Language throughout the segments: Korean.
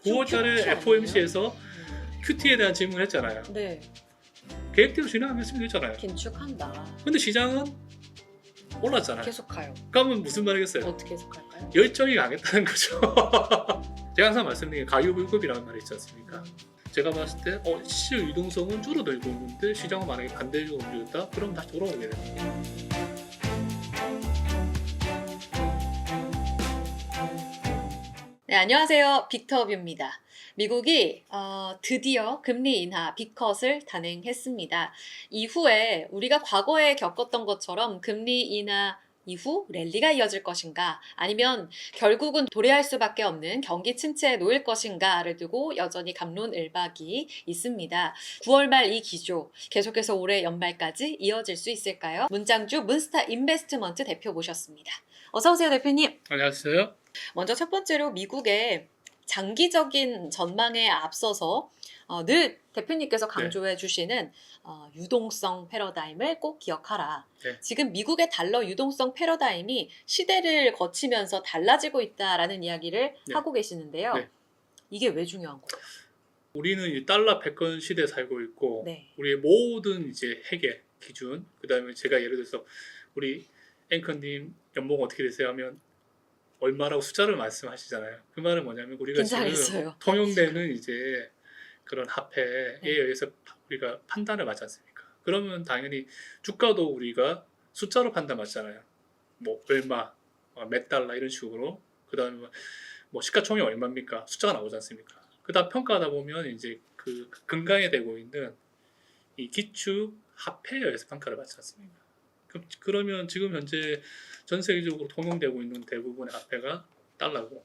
9월달에 FOMC에서 QT에 대한 질문을 했잖아요. 네, 계획대로 진행하겠으면 되잖아요. 긴축한다. 근데 시장은 올랐잖아요. 계속 가요. 그러면 무슨 말이겠어요? 어떻게 해석할까요? 열정이 강했다는 거죠. 제가 항상 말씀드린 게 가유불급이라는 말이 있지 않습니까? 제가 봤을 때 시장 유동성은 줄어들고 있는데 시장은 만약에 반대로 움직였다? 그럼 다시 돌아오게 됩니다. 네, 안녕하세요. 빅터뷰입니다. 미국이 드디어 금리 인하 빅컷을 단행했습니다. 이후에 우리가 과거에 겪었던 것처럼 금리 인하 이후 랠리가 이어질 것인가, 아니면 결국은 도래할 수밖에 없는 경기 침체에 놓일 것인가를 두고 여전히 갑론을박이 있습니다. 9월 말 이 기조 계속해서 올해 연말까지 이어질 수 있을까요? 문장주 문스타 인베스트먼트 대표 모셨습니다. 어서 오세요, 대표님. 안녕하세요. 먼저 첫 번째로 미국의 장기적인 전망에 앞서서 늘 대표님께서 강조해 주시는 유동성 패러다임을 꼭 기억하라. 네. 지금 미국의 달러 유동성 패러다임이 시대를 거치면서 달라지고 있다라는 이야기를 네. 하고 계시는데요. 네. 이게 왜 중요한 거예요? 우리는 이 달러 패권 시대에 살고 있고 네. 우리의 모든 이제 회계 기준, 그다음에 제가 예를 들어서 우리 앵커님 연봉 어떻게 되세요 하면 얼마라고 숫자를 말씀하시잖아요. 그 말은 뭐냐면 우리가 지금 긴장했어요. 통용되는 이제 그런 화폐에 네. 의해서 우리가 판단을 받지 않습니까? 그러면 당연히 주가도 우리가 숫자로 판단받잖아요. 뭐 얼마, 몇 달러 이런 식으로. 그다음에 뭐 시가총액 얼마입니까? 숫자가 나오지 않습니까? 그다음 평가하다 보면 이제 그 근간에 되고 있는 이 기축 화폐에 의해서 평가를 받지 않습니까? 그러면 지금 현재 전 세계적으로 통용되고 있는 대부분의 화폐가 달러고,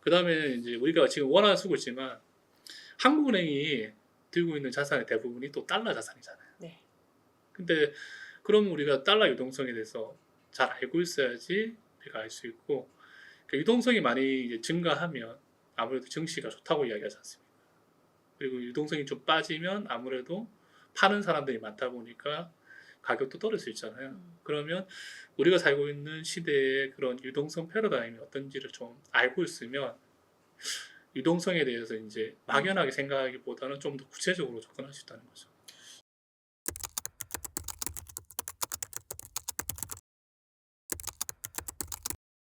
그 다음에 이제 우리가 지금 원화를 쓰고 있지만 한국은행이 들고 있는 자산의 대부분이 또 달러 자산이잖아요. 네. 근데 그럼 우리가 달러 유동성에 대해서 잘 알고 있어야지 우리가 알 수 있고, 그 유동성이 많이 이제 증가하면 아무래도 증시가 좋다고 이야기하지 않습니까? 그리고 유동성이 좀 빠지면 아무래도 파는 사람들이 많다 보니까 가격도 떨어질 수 있잖아요. 그러면 우리가 살고 있는 시대의 그런 유동성 패러다임이 어떤지를 좀 알고 있으면 유동성에 대해서 이제 막연하게 생각하기보다는 좀 더 구체적으로 접근할 수 있다는 거죠.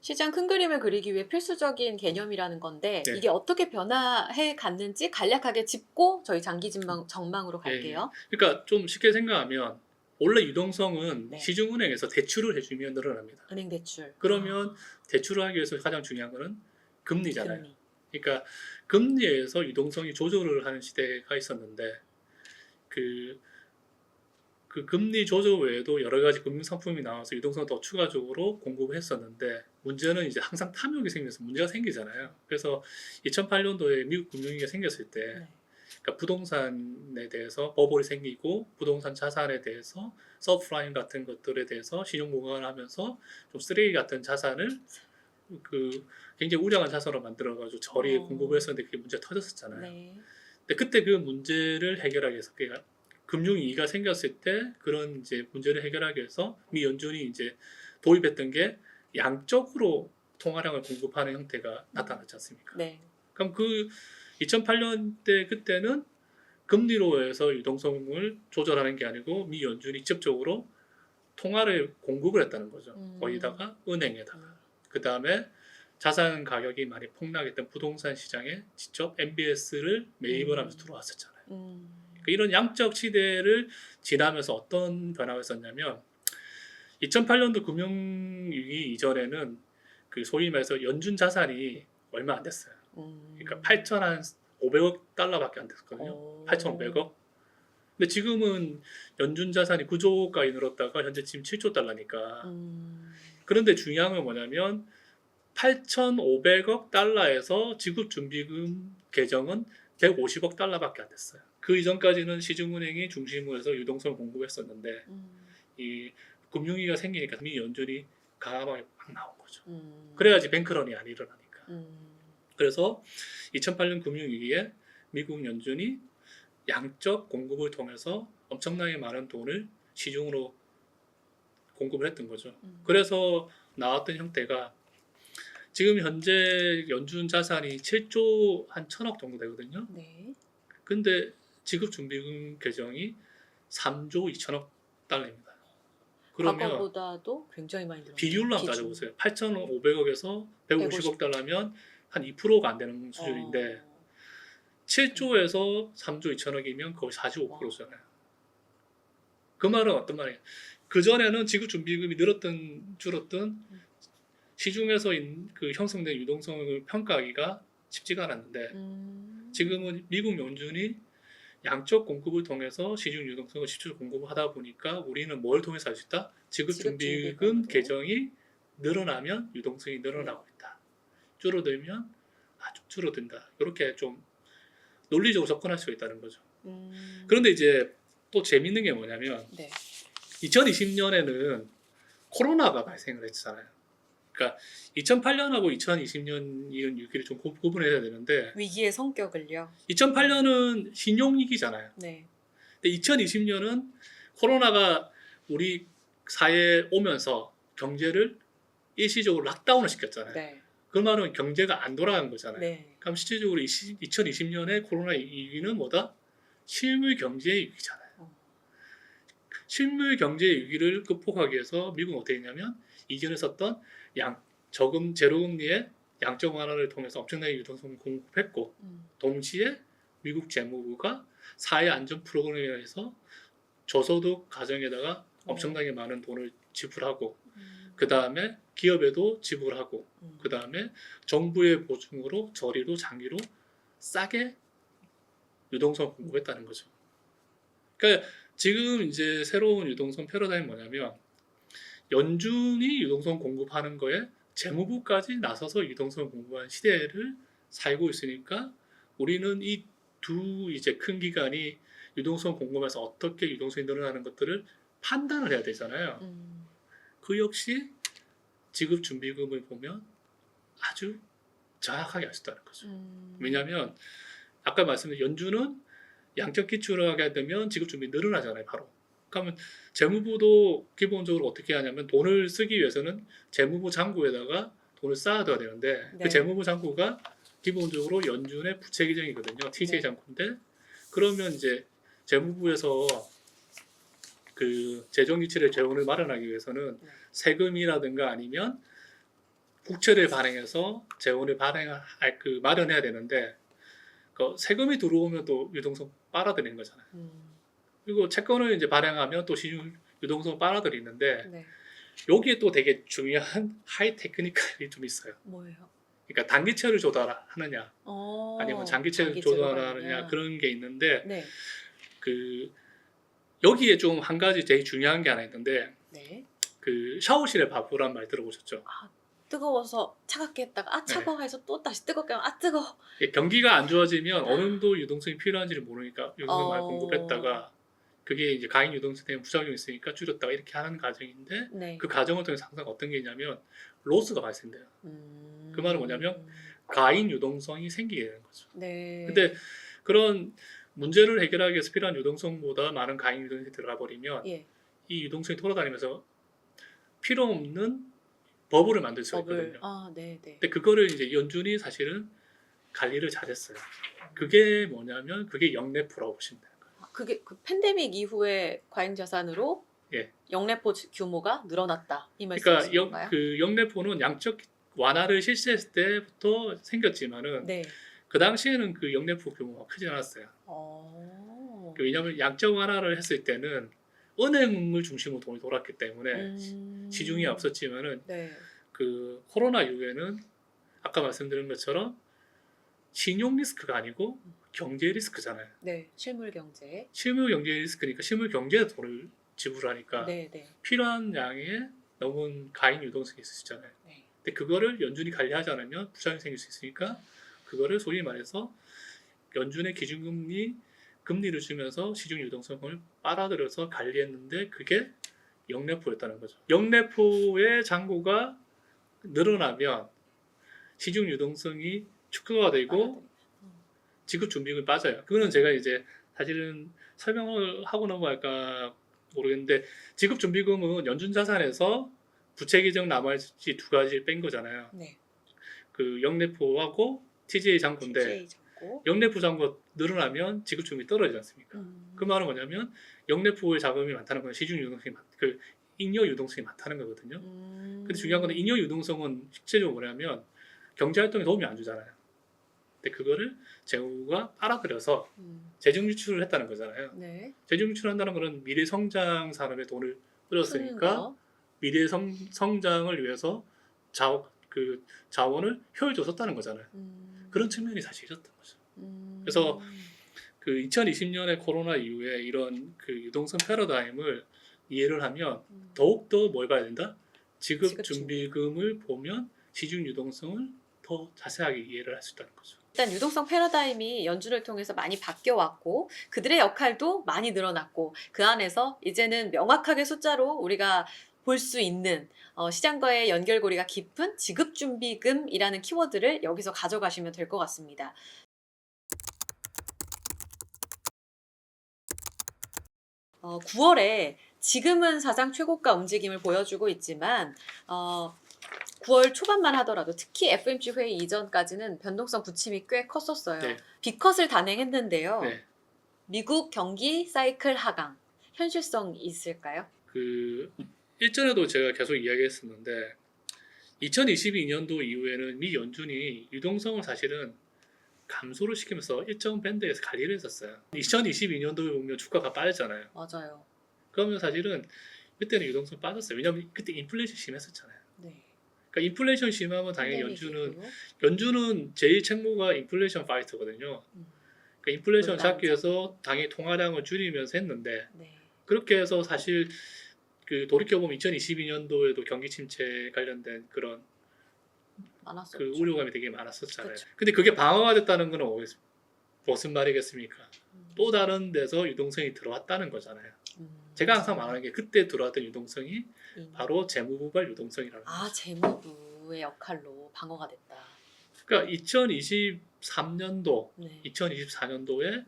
시장 큰 그림을 그리기 위해 필수적인 개념이라는 건데 네. 이게 어떻게 변화해 갔는지 간략하게 짚고 저희 장기 전망으로 갈게요. 그러니까 좀 쉽게 생각하면 원래 유동성은 네. 시중은행에서 대출을 해주면 늘어납니다. 은행 대출. 그러면 대출을 하기 위해서 가장 중요한 거는 금리잖아요. 금리. 그러니까 금리에서 유동성이 조절을 하는 시대가 있었는데 그 금리 조절 외에도 여러 가지 금융 상품이 나와서 유동성을 더 추가적으로 공급을 했었는데, 문제는 이제 항상 탐욕이 생겨서 문제가 생기잖아요. 그래서 2008년도에 미국 금융위기가 생겼을 때 네. 그러니까 부동산에 대해서 버블이 생기고 부동산 자산에 대해서 서브프라임 같은 것들에 대해서 신용 보강을 하면서 좀 쓰레기 같은 자산을 그 굉장히 우량한 자산으로 만들어가지고 저리에 공급을 했었는데 그게 문제가 터졌었잖아요. 네. 근데 그때 그 문제를 해결하기 위해서, 그러니까 금융위기가 생겼을 때 그런 이제 문제를 해결하기 위해서 미 연준이 이제 도입했던 게 양적으로 통화량을 공급하는 형태가 나타났지 않습니까? 네. 그럼 그 2008년 때 그때는 금리로 해서 유동성을 조절하는 게 아니고 미 연준이 직접적으로 통화를 공급을 했다는 거죠. 거기다가 은행에다가. 그 다음에 자산 가격이 많이 폭락했던 부동산 시장에 직접 MBS를 매입을 하면서 들어왔었잖아요. 이런 양적 시대를 지나면서 어떤 변화가 있었냐면 2008년도 금융위기 이전에는 그 소위 말해서 연준 자산이 얼마 안 됐어요. 그러니까 8,500억 달러밖에 안 됐거든요. 8,500억. 근데 지금은 연준 자산이 9조까지 늘었다가 현재 지금 7조 달러니까. 그런데 중요한 건 뭐냐면 8,500억 달러에서 지급준비금 계정은 150억 달러밖에 안 됐어요. 그 이전까지는 시중은행이 중심으로 해서 유동성을 공급했었는데 이 금융위기가 생기니까 미 연준이 강하게 막 나온 거죠. 그래야지 뱅크런이 안 일어나니까. 그래서 2008년 금융위기에 미국 연준이 양적 공급을 통해서 엄청나게 많은 돈을 시중으로 공급을 했던 거죠. 그래서 나왔던 형태가 지금 현재 연준 자산이 7조 한 1천억 정도 되거든요. 네. 근데 지급준비금 계정이 3조 2천억 달러입니다. 그러면 과거보다도 굉장히 많이 늘었네요. 비율로 한번 따져보세요. 8,500억에서 150억 달러면 한 2%가 안 되는 수준인데 7조에서 3조 2천억이면 거의 45%잖아요. 그 말은 어떤 말이에요? 그전에는 지급준비금이 늘었든 줄었든 시중에서 그 형성된 유동성을 평가하기가 쉽지가 않았는데 지금은 미국 연준이 양적 공급을 통해서 시중 유동성을 실질적으로 공급하다 보니까 우리는 뭘 통해서 할 수 있다? 지급준비금 계정이 늘어나면 유동성이 늘어나고 있다. 줄어들면 아주 줄어든다. 이렇게 좀 논리적으로 접근할 수가 있다는 거죠. 그런데 이제 또 재밌는 게 뭐냐면 네. 2020년에는 코로나가 발생을 했잖아요. 그러니까 2008년하고 2020년 이런 위기를 좀 구분해야 되는데 위기의 성격을요. 2008년은 신용위기잖아요. 네. 근데 2020년은 코로나가 우리 사회에 오면서 경제를 일시적으로 락다운을 시켰잖아요. 네. 그 말은 경제가 안 돌아간 거잖아요. 네. 그럼 실질적으로 2020년에 코로나 위기는 뭐다? 실물 경제의 위기잖아요. 실물 경제의 위기를 극복하기 위해서 미국은 어떻게 했냐면 이전에 썼던 저금 제로금리의 양적 완화를 통해서 엄청나게 유동성을 공급했고 동시에 미국 재무부가 사회 안전 프로그램에 의해서 저소득 가정에다가 엄청나게 많은 돈을 지불하고 그 다음에 기업에도 지불하고 그 다음에 정부의 보증으로 저리로 장기로 싸게 유동성을 공급했다는 거죠. 그러니까 지금 이제 새로운 유동성 패러다임이 뭐냐면 연준이 유동성 공급하는 거에 재무부까지 나서서 유동성을 공급하는 시대를 살고 있으니까 우리는 이 두 이제 큰 기관이 유동성 공급에서 어떻게 유동성이 늘어나는 것들을 판단을 해야 되잖아요. 그 역시 지급준비금을 보면 아주 정확하게 알 수 있다는 거죠. 왜냐하면 아까 말씀드린 연준은 양적 기출을 하게 되면 지급준비 늘어나잖아요. 바로. 그러면 재무부도 기본적으로 어떻게 하냐면 돈을 쓰기 위해서는 재무부 잔고에다가 돈을 쌓아둬야 되는데 네. 그 재무부 잔고가 기본적으로 연준의 부채 기정이거든요. TJ 네. 잔고인데 그러면 이제 재무부에서 그 재정 기출의 재원을 마련하기 위해서는 세금이라든가 아니면 국채를 발행해서 재원을 마련해야 되는데 그 세금이 들어오면 또 유동성 빨아들이는 거잖아요. 그리고 채권을 이제 발행하면 또 시중 유동성을 빨아들이는데 네. 여기에 또 되게 중요한 하이 테크니컬이 좀 있어요. 뭐예요? 그러니까 단기채를 조달하느냐 아니면 장기채를 조달하느냐 그런 게 있는데 네. 그 여기에 좀 한 가지 되게 중요한 게 하나 있는데 네. 그 샤워실의 바보란 말 들어보셨죠? 뜨거워서 차갑게 했다가 차가워 해서 또 다시 뜨겁게 하면 뜨거워. 경기가 안 좋아지면 어느 정도 유동성이 필요한지를 모르니까 유동성 많이 공급했다가 그게 이제 가인 유동성 때문에 부작용이 있으니까 줄였다가 이렇게 하는 과정인데 네. 그 과정을 통해서 항상 어떤 게 있냐면 로스가 발생돼요. 그 말은 뭐냐면 가인 유동성이 생기게 되는 거죠. 네. 근데 그런 문제를 해결하기 위해서 필요한 유동성보다 많은 가인 유동성이 들어가 버리면 예. 이 유동성이 돌아다니면서 필요 없는 버블을 만들 수가 있거든요. 네, 네. 근데 그거를 이제 연준이 사실은 관리를 잘했어요. 그게 뭐냐면 그게 영래포라고 보시면 돼요. 그게 그 팬데믹 이후에 과잉 자산으로 예. 영래포 규모가 늘어났다 이 말씀이신 그러니까 건가요? 그 영래포는 양적 완화를 실시했을 때부터 생겼지만은 네. 그 당시에는 그 영래포 규모가 크지 않았어요. 왜냐하면 양적 완화를 했을 때는 은행을 중심으로 돈이 돌았기 때문에 시중이 없었지만은 네. 그 코로나 이후에는 아까 말씀드린 것처럼 신용 리스크가 아니고 경제 리스크잖아요. 네. 실물 경제. 실물 경제 리스크니까 실물 경제에 돈을 지불하니까 네, 네. 필요한 양의 너무 가인 유동성이 있으시잖아요. 네. 근데 그거를 연준이 관리하지 않으면 부작용이 생길 수 있으니까 그거를 소위 말해서 연준의 금리를 주면서 시중 유동성을 빨아들여서 관리했는데 그게 영래포였다는 거죠. 영래포의 잔고가 늘어나면 시중 유동성이 축소가 되고 지급 준비금이 빠져요. 그거는 제가 이제 사실은 설명을 하고 넘어갈까 모르겠는데 지급 준비금은 연준 자산에서 부채 기정 나머지 두 가지를 뺀 거잖아요. 네. 그 영래포하고 TJ 잔고인데 TJ 잡고. 영래포 잔고 늘어나면 지급준비 떨어지지 않습니까? 그 말은 뭐냐면 영래포의 자금이 많다는 건 시중 유동성이 그 잉여 유동성이 많다는 거거든요. 근데 중요한 건 잉여 유동성은 실제적으로 뭐냐면 경제 활동에 도움이 안 주잖아요. 근데 그거를 재무부가 빨아들여서 재정 유출을 했다는 거잖아요. 네. 재정 유출한다는 거는 미래 성장 산업에 돈을 큰 뿌렸으니까 거. 미래 성장을 위해서 그 자원을 효율적으로 썼다는 거잖아요. 그런 측면이 사실 있었던 거죠. 그래서 그 2020년의 코로나 이후에 이런 그 유동성 패러다임을 이해를 하면 더욱더 뭘 봐야 된다? 지급 준비금을 보면 시중 유동성을 더 자세하게 이해를 할 수 있다는 거죠. 일단 유동성 패러다임이 연준을 통해서 많이 바뀌어왔고 그들의 역할도 많이 늘어났고 그 안에서 이제는 명확하게 숫자로 우리가 볼 수 있는 시장과의 연결고리가 깊은 지급준비금이라는 키워드를 여기서 가져가시면 될 것 같습니다. 9월에 지금은 사상 최고가 움직임을 보여주고 있지만 9월 초반만 하더라도 특히 FOMC 회의 이전까지는 변동성 부침이 꽤 컸었어요. 네. B컷을 단행했는데요. 네. 미국 경기 사이클 하강 현실성 있을까요? 그 일전에도 제가 계속 이야기했었는데 2022년도 이후에는 미 연준이 유동성을 사실은 감소를 시키면서 일정 밴드에서 관리를 했었어요. 2022년도에 보면 주가가 빠졌잖아요. 맞아요. 그러면 사실은 그때는 유동성 빠졌어요. 왜냐하면 그때 인플레이션 심했었잖아요. 네. 그러니까 인플레이션 심하면 당연히 연준은 제일 책무가 인플레이션 파이터거든요. 그러니까 인플레이션 잡기 위해서 당연히 통화량을 줄이면서 했는데 네. 그렇게 해서 사실 그 돌이켜보면 2022년도에도 경기 침체 관련된 그런 많았었죠. 그 우려감이 되게 많았었잖아요. 그쵸. 근데 그게 방어가 됐다는 건 무슨 말이겠습니까? 또 다른 데서 유동성이 들어왔다는 거잖아요. 제가 항상 말하는 게 그때 들어왔던 유동성이 바로 재무부발 유동성이라는 거죠. 재무부의 역할로 방어가 됐다. 그러니까 2023년도, 네. 2024년도에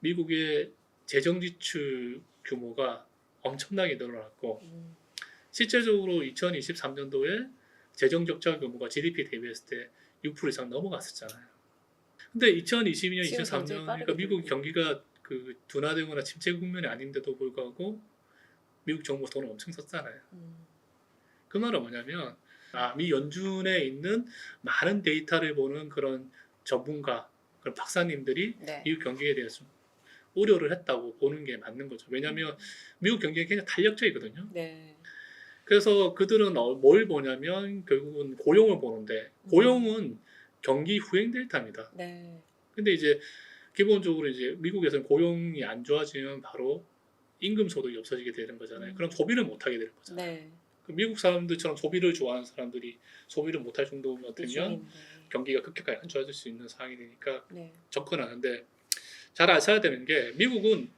미국의 재정 지출 규모가 엄청나게 늘어났고 실제적으로 2023년도에 재정 적자 규모가 GDP 대비했을 때 6% 이상 넘어갔었잖아요. 근데 2022년, 2023년 그러니까 미국 경기가 그 둔화되거나 침체 국면이 아닌데도 불구하고 미국 정부가 돈을 엄청 썼잖아요. 그 말은 뭐냐면 미 연준에 있는 많은 데이터를 보는 그런 전문가, 그런 박사님들이 네. 미국 경기에 대해서 우려를 했다고 보는 게 맞는 거죠. 왜냐하면 미국 경기가 굉장히 탄력적이거든요. 네. 그래서 그들은 뭘 보냐면 결국은 고용을 보는데 고용은 경기 후행 데이터입니다. 네. 근데 이제 기본적으로 이제 미국에서는 고용이 안 좋아지면 바로 임금 소득이 없어지게 되는 거잖아요. 그럼 소비를 못 하게 되는 거잖아요. 네. 미국 사람들처럼 소비를 좋아하는 사람들이 소비를 못 할 정도면 되면 경기가 급격하게 안 좋아질 수 있는 상황이 되니까 네. 접근하는데 잘 아셔야 되는 게 미국은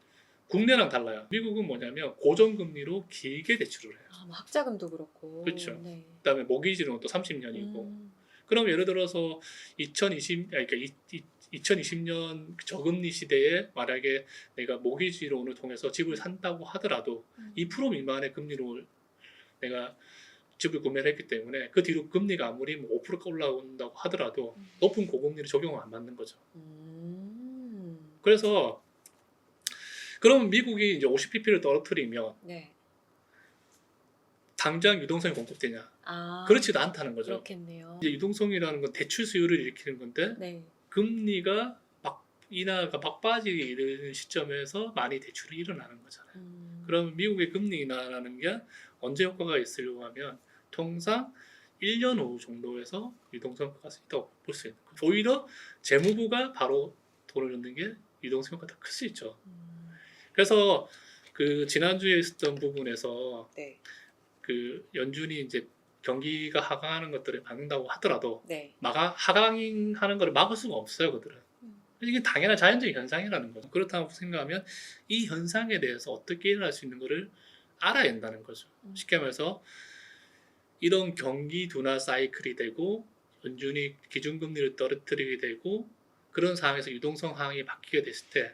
국내랑 달라요. 미국은 뭐냐면 고정금리로 길게 대출을 해요. 뭐 학자금도 그렇고. 그렇죠. 네. 그다음에 모기지는 또 30년이고. 그럼 예를 들어서 2020년 저금리 시대에 만약에 내가 모기지론을 통해서 집을 산다고 하더라도 2% 미만의 금리로 내가 집을 구매를 했기 때문에 그 뒤로 금리가 아무리 5%가 올라온다고 하더라도 높은 고금리를 적용을 안 받는 거죠. 그래서 그러면 미국이 이제 50pp를 떨어뜨리면 네. 당장 유동성이 공급되냐? 그렇지도 않다는 거죠. 그렇겠네요. 이제 유동성이라는 건 대출 수요를 일으키는 건데 네. 금리가 인하가 막 빠지는 시점에서 많이 대출이 일어나는 거잖아요. 그럼 미국의 금리 인하라는 게 언제 효과가 있으려고 하면 통상 1년 후 정도에서 유동성 효과가 있다고 볼 수 있는 거죠. 오히려 재무부가 바로 돈을 넣는 게 유동성 효과가 더 클 수 있죠. 그래서 그 지난주에 있었던 부분에서 네. 그 연준이 이제 경기가 하강하는 것들을 막는다고 하더라도 네. 하강하는 것을 막을 수가 없어요, 그들은. 이게 당연한 자연적인 현상이라는 거죠. 그렇다고 생각하면 이 현상에 대해서 어떻게 일어날 수 있는 것을 알아야 된다는 거죠. 쉽게 말해서 이런 경기 둔화 사이클이 되고 연준이 기준금리를 떨어뜨리게 되고 그런 상황에서 유동성 상황이 바뀌게 됐을 때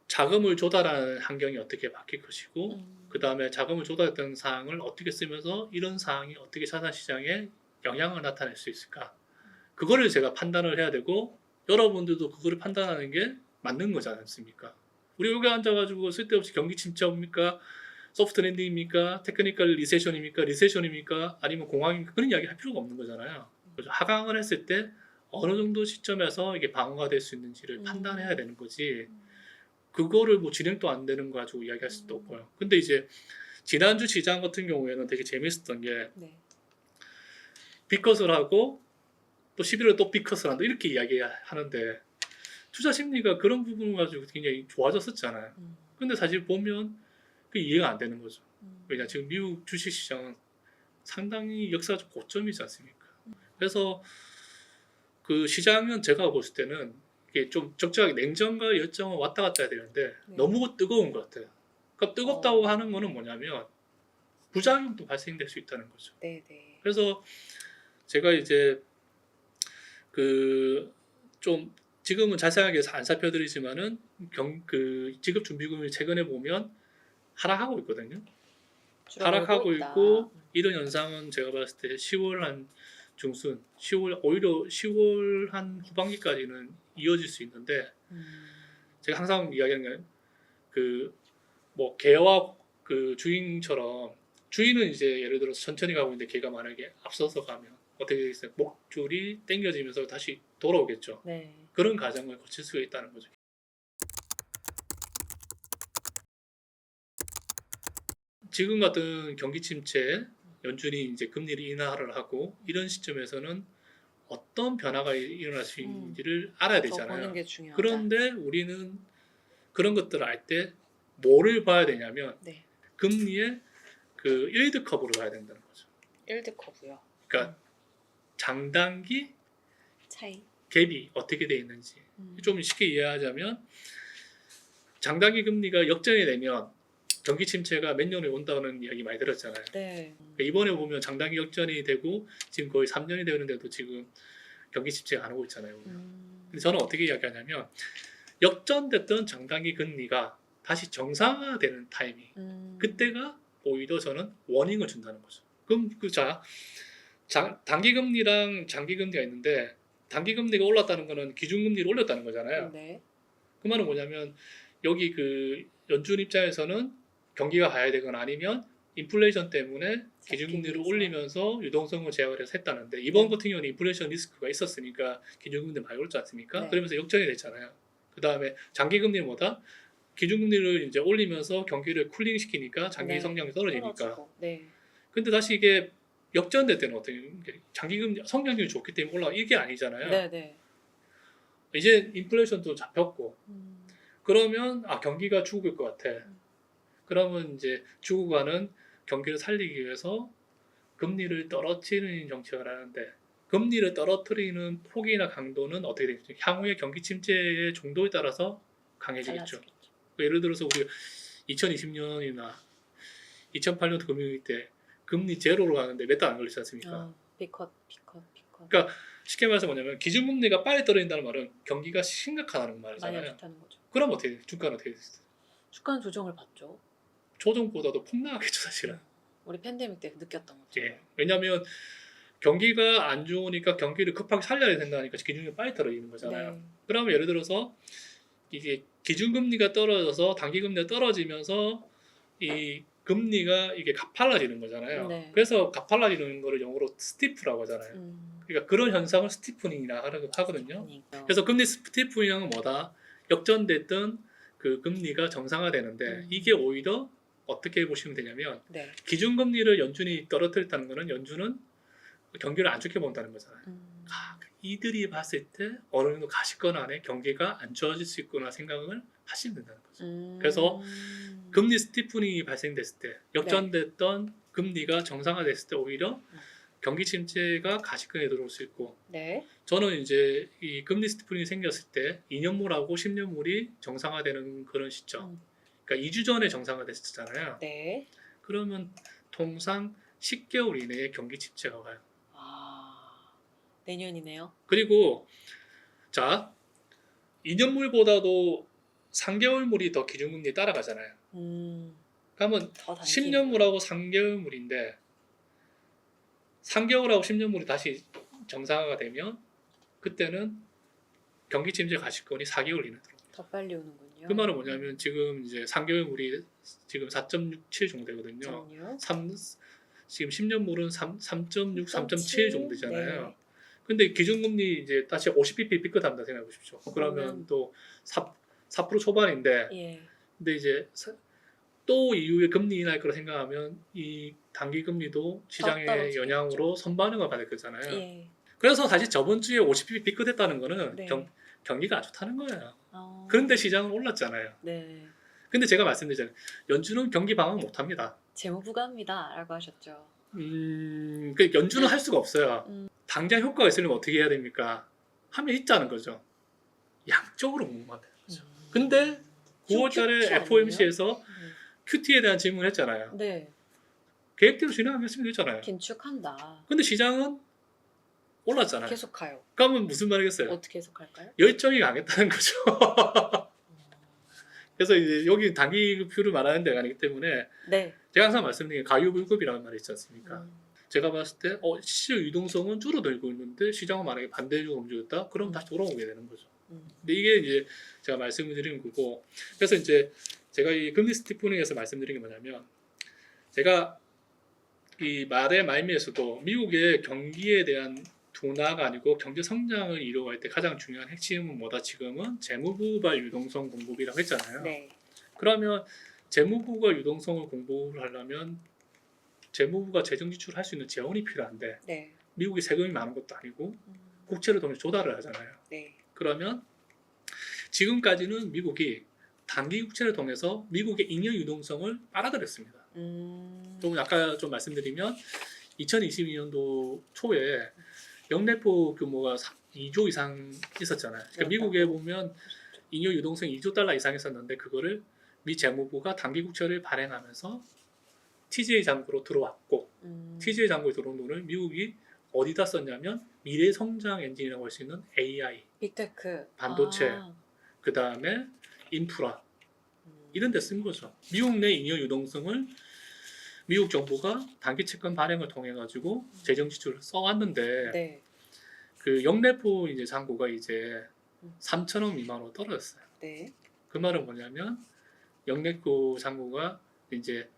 자금을 조달하는 환경이 어떻게 바뀔 것이고 그 다음에 자금을 조달했던 상황을 어떻게 쓰면서 이런 상황이 어떻게 자산시장에 영향을 나타낼 수 있을까? 그거를 제가 판단을 해야 되고 여러분들도 그거를 판단하는 게 맞는 거지 않습니까? 우리 여기 앉아가지고 쓸데없이 경기 침체입니까? 소프트 랜딩입니까? 테크니컬 리세션입니까? 리세션입니까? 아니면 공황입니까? 그런 이야기 할 필요가 없는 거잖아요. 그래서 하강을 했을 때 어느 정도 시점에서 이게 방어가 될 수 있는지를 판단해야 되는 거지. 그거를 뭐 진행도 안 되는 거 가지고 이야기할 수도 없고요. 근데 이제 지난주 시장 같은 경우에는 되게 재밌었던 게 네. 빅컷을 하고 또 11월에 또 빅컷을 한다 이렇게 이야기하는데 투자 심리가 그런 부분을 가지고 굉장히 좋아졌었잖아요. 근데 사실 보면 그게 이해가 안 되는 거죠. 왜냐 지금 미국 주식시장은 상당히 역사적 고점이지 않습니까? 그래서 그 시장은 제가 봤을 때는 이게 좀 적절하게 냉정과 열정은 왔다 갔다 해야 되는데 네. 너무 뜨거운 것 같아요. 그러니까 뜨겁다고 어. 하는 거는 뭐냐면 부작용도 발생될 수 있다는 거죠. 네네. 그래서 제가 이제 그 좀 지금은 자세하게 안 살펴드리지만은 그 지급 준비금을 최근에 보면 하락하고 있거든요. 하락하고 있다. 있고 이런 현상은 제가 봤을 때 10월 한 중순, 10월 오히려 10월 한 후반기까지는 이어질 수 있는데 제가 항상 이야기하는 게 뭐 개와 그 주인처럼 주인은 이제 예를 들어서 천천히 가고 있는데 개가 만약에 앞서서 가면 어떻게 되겠어요? 목줄이 당겨지면서 다시 돌아오겠죠. 네. 그런 과정을 거칠 수가 있다는 거죠. 지금 같은 경기 침체, 연준이 이제 금리를 인하를 하고 이런 시점에서는 어떤 변화가 일어날 수 있는지를 알아야 더 보는 되잖아요. 게 중요하다. 그런데 우리는 그런 것들을 알 때 뭐를 봐야 되냐면 네. 금리의 그 일드 커브를 봐야 된다는 거죠. 일드 커브요. 그러니까 장단기 차이. 갭이 어떻게 돼 있는지 좀 쉽게 이해하자면 장단기 금리가 역전이 되면 경기 침체가 몇 년에 온다는 이야기 많이 들었잖아요. 네. 그러니까 이번에 보면 장단기 역전이 되고 지금 거의 3년이 되는데도 지금 경기 침체가 안 오고 있잖아요. 근데 저는 어떻게 이야기하냐면 역전됐던 장단기 금리가 다시 정상화되는 타이밍 그때가 오히려 저는 워닝을 준다는 거죠. 그럼 단기 금리랑 장기 금리가 있는데 단기 금리가 올랐다는 거는 기준 금리를 올렸다는 거잖아요. 네. 그 말은 뭐냐면 여기 그 연준 입장에서는 경기가 가야 되거나 아니면 인플레이션 때문에 기준금리를 올리면서 유동성을 제약을 해서 했다는데 이번 같은 경우는 인플레이션 리스크가 있었으니까 기준금리 많이 올랐지 않습니까? 네. 그러면서 역전이 됐잖아요. 그 다음에 장기금리는 뭐다? 기준금리를 이제 올리면서 경기를 쿨링 시키니까 장기 네. 성장이 떨어지니까. 떨어지고. 네. 근데 다시 이게 역전될 때는 어떻게 장기금리 성장률이 좋기 때문에 올라가 이게 아니잖아요. 네, 네. 이제 인플레이션도 잡혔고 그러면 경기가 죽을 것 같아. 그러면 이제 죽어가는 경기를 살리기 위해서 금리를 떨어뜨리는 정책을 하는데 금리를 떨어뜨리는 폭이나 강도는 어떻게 되겠죠? 향후의 경기 침체의 정도에 따라서 강해지겠죠. 예를 들어서 우리 2020년이나 2008년 금융위기 때 금리 제로로 가는데 몇 달 안 걸리지 않습니까? 빅컷. 그러니까 쉽게 말해서 뭐냐면 기준금리가 빨리 떨어진다는 말은 경기가 심각하다는 많이 말이잖아요. 안 좋다는 거죠. 그럼 어떻게 돼요? 주가는 어떻게 됐어요? 주가는 조정을 받죠. 조정보다도 폭락하겠죠 사실은. 우리 팬데믹 때 느꼈던 거죠. 예. 왜냐하면 경기가 안 좋으니까 경기를 급하게 살려야 된다니까 기준금리가 빨리 떨어지는 거잖아요. 네. 그러면 예를 들어서 이게 기준금리가 떨어져서 단기금리가 떨어지면서 이 금리가 이게 가팔라지는 거잖아요. 네. 그래서 가팔라지는 거를 영어로 스티프라고 하잖아요. 그러니까 그런 현상을 스티프닝이라고 하거든요. 그래서 금리 스티프닝은 뭐다? 역전됐던 그 금리가 정상화되는데 이게 오히려 어떻게 보시면 되냐면 네. 기준금리를 연준이 떨어뜨렸다는 거는 연준은 경기를 안 좋게 본다는 거잖아요. 이들이 봤을 때 어느 정도 가시권 안에 경기가 안 좋아질 수 있구나 생각을 하시면 된다는 거죠. 그래서 금리 스티프닝이 발생됐을 때 역전됐던 금리가 정상화됐을 때 오히려 경기 침체가 가시권에 들어올 수 있고 네. 저는 이제 이 금리 스티프닝이 생겼을 때 2년물하고 10년물이 정상화되는 그런 시점 그러니까 2주 전에 정상화됐었잖아요. 네. 그러면 통상 10개월 이내에 경기 침체가 와요. 내년이네요. 그리고 자 2년물보다도 3개월물이 더 기준금리 따라가잖아요. 그러면 더 단기. 10년물하고 3개월물인데 3개월하고 10년물이 다시 정상화가 되면 그때는 경기 침체 가시권이 4개월 이내 들어옵니다. 더 빨리 오는군요. 그 말은 뭐냐면 지금 이제 3개월물이 지금 4.67 정도 되거든요. 전요. 지금 10년물은 3.6, 3.7 정도 되잖아요. 네. 근데 기준금리 이제 다시 50bp 삐끗합니다. 생각해 보십시오. 그러면 또 4% 초반인데, 예. 근데 이제 또 이후에 금리 인하할 거라 생각하면 이 단기 금리도 시장의 떨어지겠죠. 영향으로 선반영을 받을 거잖아요. 예. 그래서 사실 저번 주에 50bp 삐끗했다는 거는 네. 경기가 안 좋다는 거예요. 어. 그런데 시장은 올랐잖아요. 네. 근데 제가 말씀드렸잖아요. 연준은 경기 방어 못 합니다. 재무부가입니다라고 하셨죠. 그 연준은 할 수가 없어요. 당장 효과가 있으려면 어떻게 해야 됩니까? 하면 있자는 거죠. 양쪽으로 공부하면 되는 거죠. 근데 9월달에 FOMC에서 QT에 대한 질문을 했잖아요. 네. 계획대로 진행하겠습니다 했잖아요. 긴축한다. 근데 시장은 올랐잖아요. 계속 가요. 그러면 무슨 말이겠어요? 어떻게 해석할까요? 열정이 강했다는 거죠. 그래서 이제 여기 단기표를 말하는 데가 아니기 때문에 네. 제가 항상 말씀드린 게 가유불급이라는 말이 있지 않습니까? 음. 제가 봤을 때 시장 유동성은 줄어들고 있는데 시장은 만약에 반대적으로 움직였다? 그럼 다시 돌아오게 되는 거죠. 근데 이게 이제 제가 말씀을 드리는 거고, 그래서 이제 제가 이 금리 스티프닝에서 말씀드린 게 뭐냐면, 제가 이 말의 말미에서도 미국의 경기에 대한 둔화가 아니고 경제 성장을 이루어갈 때 가장 중요한 핵심은 뭐다? 지금은 재무부발 유동성 공급이라고 했잖아요. 네. 그러면 재무부가 유동성을 공부를 하려면 재무부가 재정 지출을 할 수 있는 재원이 필요한데, 네. 미국이 세금이 많은 것도 아니고 국채를 통해 조달을 하잖아요. 네. 그러면 지금까지는 미국이 단기 국채를 통해서 미국의 잉여 유동성을 빨아들였습니다. 또 아까 좀 말씀드리면 2022년도 초에 역내포 규모가 2조 이상 있었잖아요. 그러니까 미국에 보면 잉여 유동성 2조 달러 이상 있었는데 그거를 미 재무부가 단기 국채를 발행하면서 TGA 잔고로 들어왔고, TGA 잔고에 들어온 돈을 미국이 어디다 썼냐면 미래 성장 엔진이라고 할 수 있는 AI, 빅테크, 반도체, 그 다음에 인프라 이런 데 쓴 거죠. 미국 내 잉여 유동성을 미국 정부가 단기 채권 발행을 통해 가지고 재정 지출을 써왔는데, 네. 그 역내포 이제 잔고가 이제 3천억 미만으로 떨어졌어요. 네. 그 말은 뭐냐면 역내포 잔고가 이제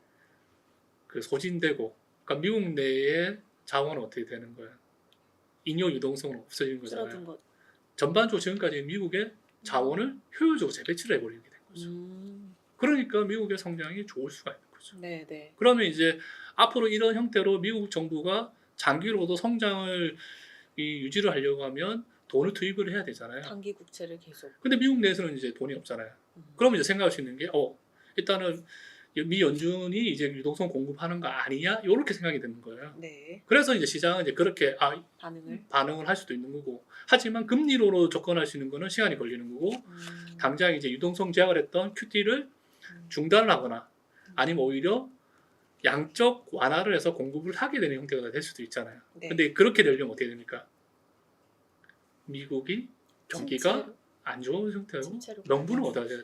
그 소진되고, 그러니까 미국 내의 자원은 어떻게 되는 거예요? 잉여 유동성은 없어지는 줄어든 거잖아요. 것. 전반적으로 지금까지 미국의 자원을 효율적으로 재배치를 해버리게 된 거죠. 그러니까 미국의 성장이 좋을 수가 있는 거죠. 네, 네. 그러면 이제 앞으로 이런 형태로 미국 정부가 장기로도 성장을 유지를 하려고 하면 돈을 투입을 해야 되잖아요. 단기 국채를 계속. 근데 미국 내에서는 이제 돈이 없잖아요. 그러면 이제 생각할 수 있는 게 일단은 미 연준이 이제 유동성 공급하는 거 아니냐? 이렇게 생각이 드는 거예요. 네. 그래서 이제 시장은 이제 그렇게 반응을 할 수도 있는 거고, 하지만 금리로 접근할 수 있는 거는 시간이 걸리는 거고, 당장 이제 유동성 제약을 했던 QT를 중단을 하거나 아니면 오히려 양적 완화를 해서 공급을 하게 되는 형태가 될 수도 있잖아요. 네. 근데 그렇게 되려면 어떻게 됩니까? 미국이 경기가 안 좋은 상태로 침체로 명분을 가야 얻어야 돼요.